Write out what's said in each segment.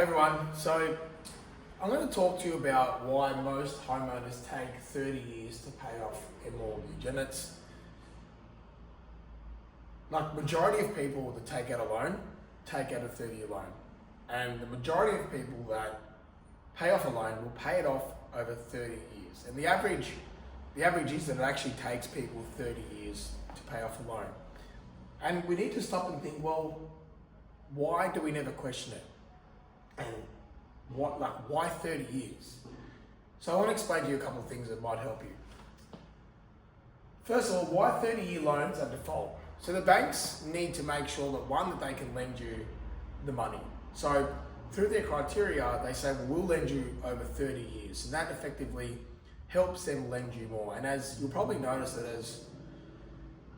Everyone, so I'm going to talk to you about why most homeowners take 30 years to pay off a mortgage. And it's like majority of people that take out a loan take out a 30-year loan, and the majority of people that pay off a loan will pay it off over 30 years. And the average is that it actually takes people 30 years to pay off a loan. And we need to stop and think, well, why do we never question it? And why 30 years? So I want to explain to you a couple of things that might help you. First of all, why 30-year loans are default? So the banks need to make sure that one, that they can lend you the money. So through their criteria, they say, well, we'll lend you over 30 years. And that effectively helps them lend you more. And as you'll probably notice that as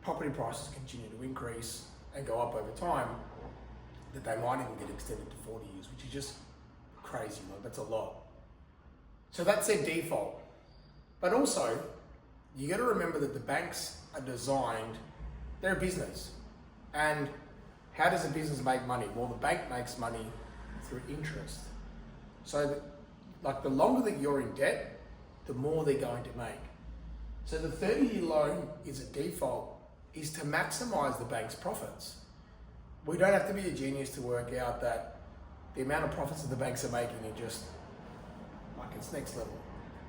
property prices continue to increase and go up over time, that they might even get extended to 40 years, which is just crazy. Like, that's a lot. So that's their default. But also, you got to remember that the banks are designed, they're a business. And how does a business make money? Well, the bank makes money through interest. So the longer that you're in debt, the more they're going to make. So the 30-year loan is a default, is to maximize the bank's profits. We don't have to be a genius to work out that the amount of profits that the banks are making are just, like, it's next level.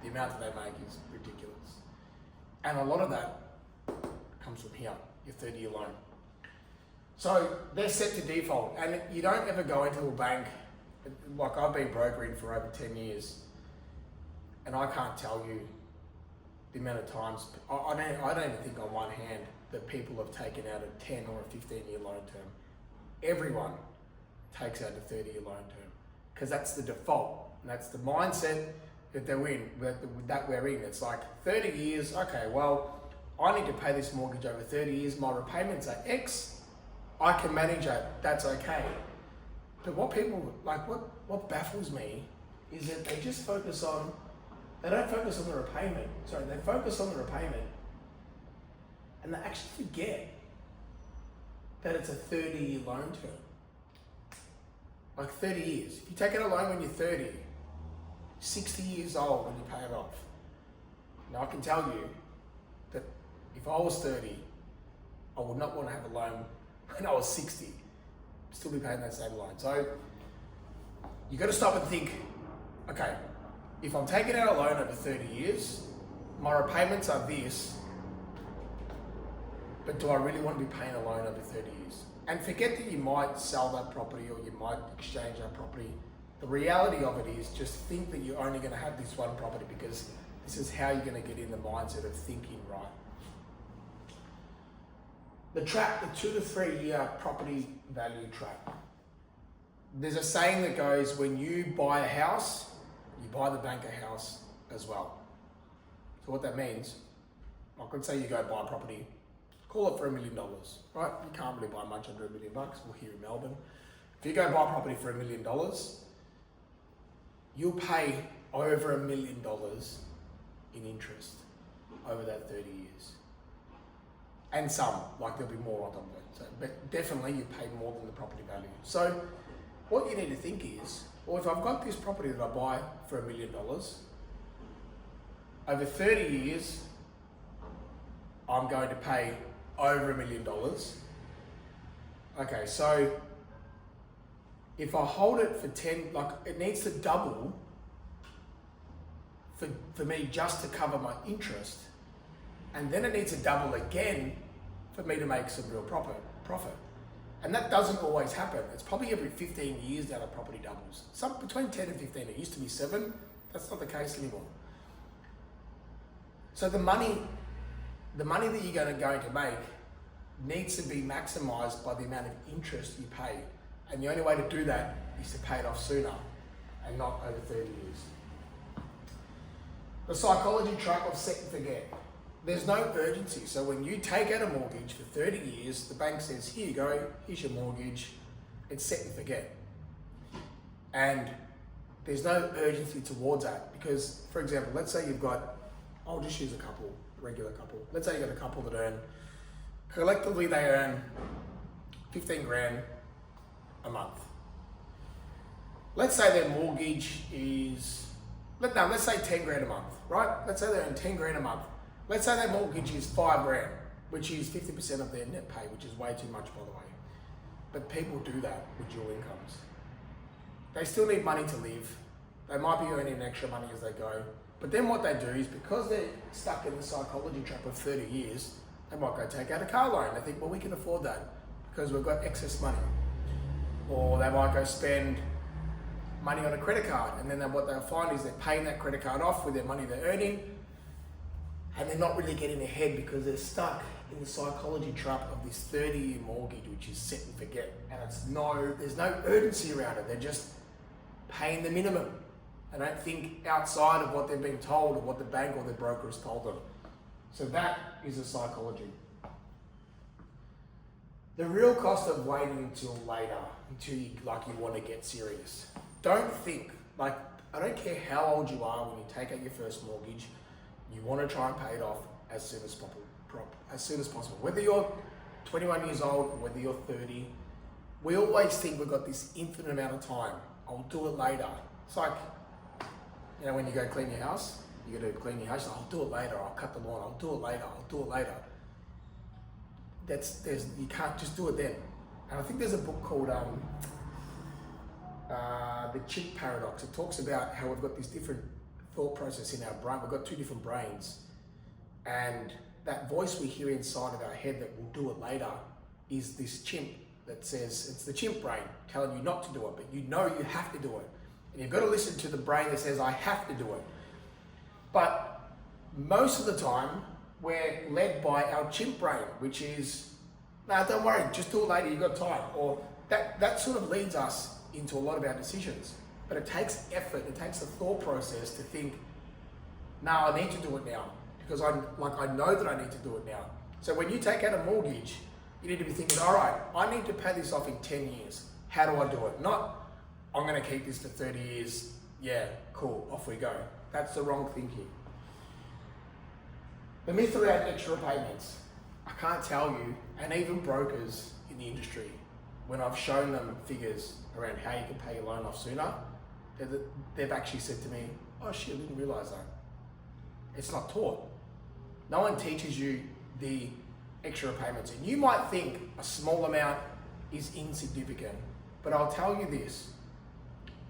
The amount that they make is ridiculous. And a lot of that comes from here, your 30-year loan. So they're set to default, and you don't ever go into a bank, like I've been brokering for over 10 years, and I can't tell you the amount of times, I don't even think on one hand that people have taken out a 10 or a 15-year loan term. Everyone takes out a 30-year loan term because that's the default, and that's the mindset that they're in, that we're in. It's like 30 years, okay, well, I need to pay this mortgage over 30 years, my repayments are X, I can manage it, that's okay. But what people, what baffles me is that they just focus on, they don't focus on the repayment, they focus on the repayment, and they actually forget that it's a 30-year loan term. Like 30 years. If you take out a loan when you're 30, 60 years old when you pay it off. Now I can tell you that if I was 30, I would not want to have a loan when I was 60. Still be paying that same loan. So you got to stop and think, okay, if I'm taking out a loan over 30 years, my repayments are this, but do I really want to be paying a loan over 30 years? And forget that you might sell that property or you might exchange that property. The reality of it is just think that you're only going to have this one property because this is how you're going to get in the mindset of thinking right. The 2 to 3 year property value trap. There's a saying that goes, when you buy a house, you buy the bank a house as well. So what that means, like let's say you go buy a property, call it for $1 million, right? You can't really buy much under $1 million. We're here in Melbourne. If you go buy a property for $1 million, you'll pay over $1 million in interest over that 30 years. And some, like there'll be more on top of it. So, but definitely you pay more than the property value. So what you need to think is, well, if I've got this property that I buy for $1 million, over 30 years, I'm going to pay over $1 million. Okay, so if I hold it for 10, it needs to double for me just to cover my interest. And then it needs to double again for me to make some real profit. And that doesn't always happen. It's probably every 15 years that a property doubles. Some between 10 and 15. It used to be 7. That's not the case anymore. So the money that you're going to make needs to be maximized by the amount of interest you pay. And the only way to do that is to pay it off sooner and not over 30 years. The psychology trap of set and forget. There's no urgency. So when you take out a mortgage for 30 years, the bank says, here you go, here's your mortgage. It's set and forget. And there's no urgency towards that because, for example, let's say you've got, I'll just use a regular couple. Let's say you've got a couple that collectively they earn 15 grand a month. let's say their mortgage is, let's say 10 grand a month, right? Let's say they're in 10 grand a month. Let's say their mortgage is 5 grand, which is 50% of their net pay, which is way too much, by the way. But people do that with dual incomes. They still need money to live. They might be earning extra money as they go. But then what they do is, because they're stuck in the psychology trap of 30 years, they might go take out a car loan. They think, well, we can afford that because we've got excess money. Or they might go spend money on a credit card, and then what they'll find is they're paying that credit card off with their money they're earning, and they're not really getting ahead because they're stuck in the psychology trap of this 30-year mortgage, which is set and forget. And there's no urgency around it. They're just paying the minimum. They don't think outside of what they've been told or what the bank or the broker has told them. So that is a psychology. The real cost of waiting until later, until you want to get serious. Don't think, I don't care how old you are when you take out your first mortgage, you want to try and pay it off as soon as possible. Whether you're 21 years old or whether you're 30, we always think we've got this infinite amount of time. I'll do it later. It's like, when you go clean your house, you got to clean your house. I'll do it later. I'll cut the lawn. I'll do it later. I'll do it later. You can't just do it then. And I think there's a book called The Chimp Paradox. It talks about how we've got this different thought process in our brain. We've got two different brains, and that voice we hear inside of our head that we'll do it later is this chimp that says, it's the chimp brain telling you not to do it, but you know you have to do it. And you've got to listen to the brain that says, I have to do it. But most of the time, we're led by our chimp brain, which is, don't worry, just do it later, you've got time. Or that sort of leads us into a lot of our decisions. But it takes effort, it takes a thought process to think, I need to do it now. Because I know that I need to do it now. So when you take out a mortgage, you need to be thinking, all right, I need to pay this off in 10 years. How do I do it? Not, I'm going to keep this for 30 years. Yeah, cool, off we go. That's the wrong thinking. The myth around extra payments. I can't tell you, and even brokers in the industry, when I've shown them figures around how you can pay your loan off sooner, they've actually said to me, oh shit, I didn't realize that. It's not taught. No one teaches you the extra payments. And you might think a small amount is insignificant, but I'll tell you this,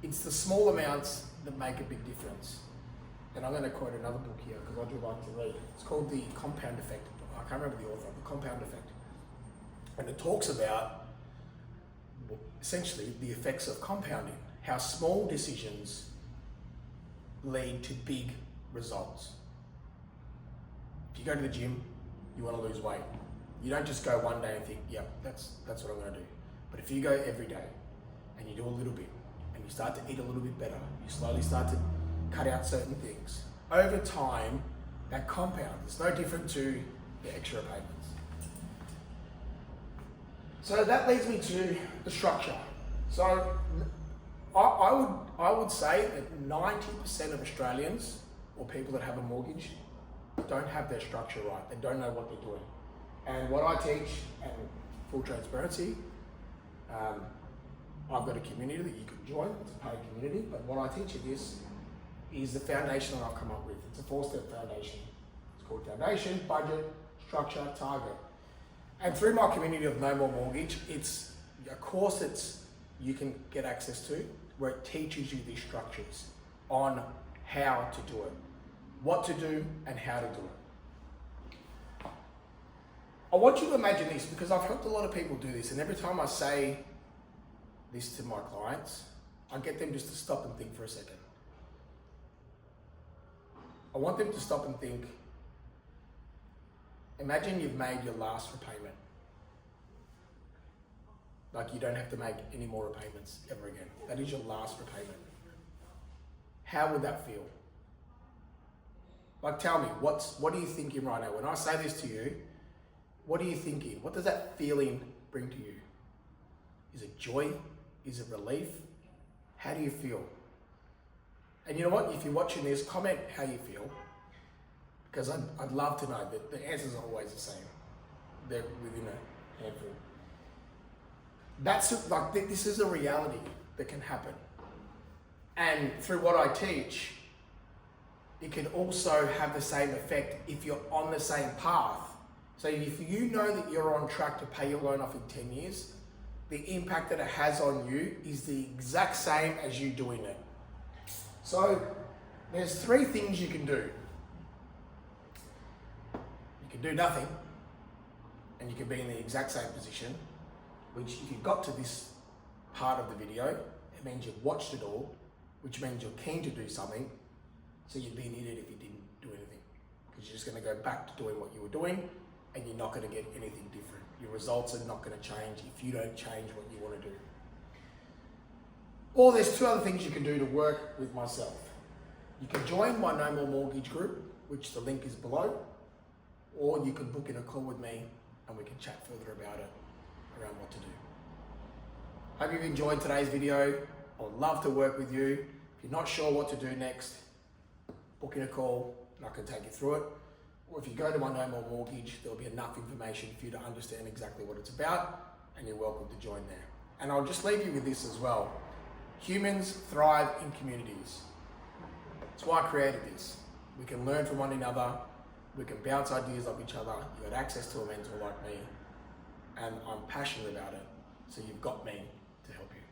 it's the small amounts that make a big difference. And I'm going to quote another book here because I do like to read. It's called The Compound Effect. I can't remember the author, The Compound Effect. And it talks about essentially the effects of compounding, how small decisions lead to big results. If you go to the gym, you want to lose weight. You don't just go one day and think, yep, that's what I'm going to do. But if you go every day and you do a little bit and you start to eat a little bit better, you slowly start to cut out certain things. Over time, that compounds. It's no different to the extra payments. So that leads me to the structure. So I would say that 90% of Australians or people that have a mortgage don't have their structure right. They don't know what they're doing. And what I teach, and full transparency, I've got a community that you can join. It's a paid community, but what I teach is the foundation that I've come up with. It's a 4-step foundation. It's called foundation, budget, structure, target. And through my community of No More Mortgage, it's a course that you can get access to where it teaches you these structures on how to do it, what to do and how to do it. I want you to imagine this because I've helped a lot of people do this, and every time I say this to my clients, I get them just to stop and think for a second. I want them to stop and think, imagine you've made your last repayment. Like you don't have to make any more repayments ever again. That is your last repayment. How would that feel? Like tell me, what are you thinking right now? When I say this to you, what are you thinking? What does that feeling bring to you? Is it joy? Is it relief? How do you feel? And you know what? If you're watching this, comment how you feel. Because I'd love to know that the answers are always the same. They're within a handful. This is a reality that can happen. And through what I teach, it can also have the same effect if you're on the same path. So if you know that you're on track to pay your loan off in 10 years, the impact that it has on you is the exact same as you doing it. So there's 3 things you can do. You can do nothing, and you can be in the exact same position, which if you got to this part of the video, it means you've watched it all, which means you're keen to do something. So you'd be an idiot if you didn't do anything, because you're just going to go back to doing what you were doing, and you're not going to get anything different. Your results are not going to change if you don't change what you want to do. Or there's 2 other things you can do to work with myself. You can join my No More Mortgage group, which the link is below, or you can book in a call with me and we can chat further about it, around what to do. Hope you've enjoyed today's video. I would love to work with you. If you're not sure what to do next, book in a call and I can take you through it. Or if you go to my No More Mortgage, there'll be enough information for you to understand exactly what it's about, and you're welcome to join there. And I'll just leave you with this as well. Humans thrive in communities. That's why I created this. We can learn from one another. We can bounce ideas off each other. You've got access to a mentor like me, and I'm passionate about it. So you've got me to help you.